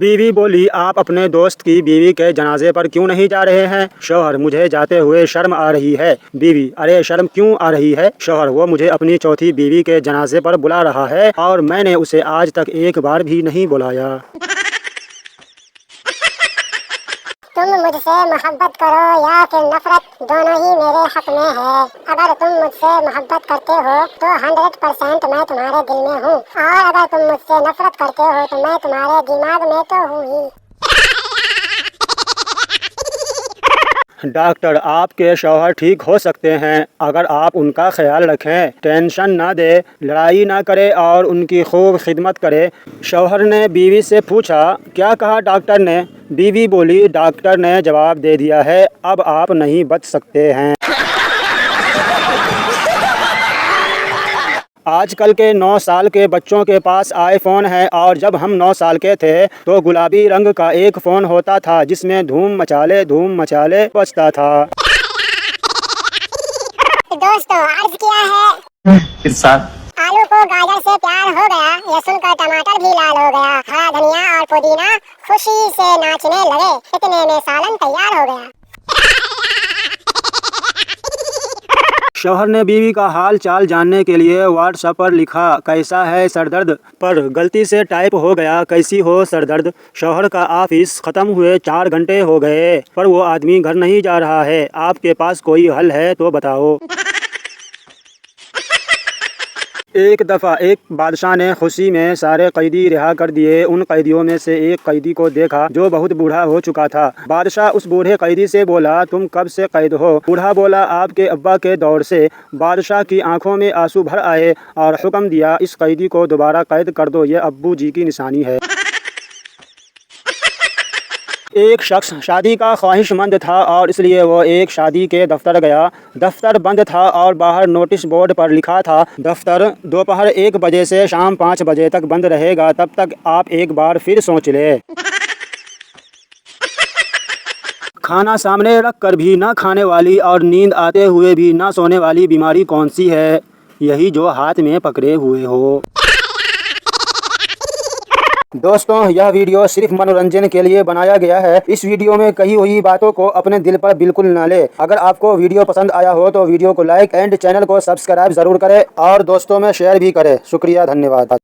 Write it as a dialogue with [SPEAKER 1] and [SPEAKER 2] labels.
[SPEAKER 1] बीवी बोली, आप अपने दोस्त की बीवी के जनाजे पर क्यों नहीं जा रहे हैं? शौहर, मुझे जाते हुए शर्म आ रही है। बीवी, अरे शर्म क्यों आ रही है? शौहर, वो मुझे अपनी चौथी बीवी के जनाजे पर बुला रहा है और मैंने उसे आज तक एक बार भी नहीं बुलाया।
[SPEAKER 2] तुम मुझसे मोहब्बत करो या फिर नफरत, दोनों ही मेरे हक में है। अगर तुम मुझसे मोहब्बत करते हो तो 100% मैं तुम्हारे दिल में हूँ, और अगर तुम मुझसे नफरत करते हो तो मैं तुम्हारे दिमाग में तो हूँ ही।
[SPEAKER 1] डॉक्टर, आपके शौहर ठीक हो सकते हैं अगर आप उनका ख्याल रखें, टेंशन ना दे, लड़ाई ना करे और उनकी खूब खिदमत करे। शौहर ने बीवी से पूछा, क्या कहा डॉक्टर ने? बीवी बोली, डॉक्टर ने जवाब दे दिया है, अब आप नहीं बच सकते हैं। आजकल के 9 साल के बच्चों के पास आईफोन है और जब हम 9 साल के थे तो गुलाबी रंग का एक फ़ोन होता था जिसमें धूम मचाले बजता था।
[SPEAKER 2] दोस्तों, अर्ज किया है
[SPEAKER 3] इरशाद।
[SPEAKER 2] आलू को गाजर से प्यार हो गया, यह सुनकर टमाटर भी लाल हो गया। हरा धनिया और पुदीना खुशी से नाचने लगे, इतने में सालन तैयार हो गया।
[SPEAKER 1] शौहर ने बीवी का हाल चाल जानने के लिए व्हाट्सएप पर लिखा, कैसा है सरदर्द, पर गलती से टाइप हो गया, कैसी हो सरदर्द। शौहर का ऑफिस ख़त्म हुए 4 घंटे हो गए पर वो आदमी घर नहीं जा रहा है, आपके पास कोई हल है तो बताओ। एक दफ़ा एक बादशाह ने खुशी में सारे कैदी रिहा कर दिए। उन कैदियों में से एक कैदी को देखा जो बहुत बूढ़ा हो चुका था। बादशाह उस बूढ़े कैदी से बोला, तुम कब से कैद हो? बूढ़ा बोला, आपके अब्बा के दौर से। बादशाह की आंखों में आंसू भर आए और हुक्म दिया, इस कैदी को दोबारा कैद कर दो, ये अब्बू जी की निशानी है। एक शख्स शादी का ख्वाहिशमंद था और इसलिए वो एक शादी के दफ्तर गया। दफ्तर बंद था और बाहर नोटिस बोर्ड पर लिखा था, दफ्तर दोपहर 1 बजे से शाम 5 बजे तक बंद रहेगा, तब तक आप एक बार फिर सोच ले। खाना सामने रख कर भी ना खाने वाली और नींद आते हुए भी ना सोने वाली बीमारी कौन सी है? यही जो हाथ में पकड़े हुए हो। दोस्तों, यह वीडियो सिर्फ मनोरंजन के लिए बनाया गया है। इस वीडियो में कही हुई बातों को अपने दिल पर बिल्कुल न ले। अगर आपको वीडियो पसंद आया हो तो वीडियो को लाइक एंड चैनल को सब्सक्राइब जरूर करें और दोस्तों में शेयर भी करें। शुक्रिया, धन्यवाद।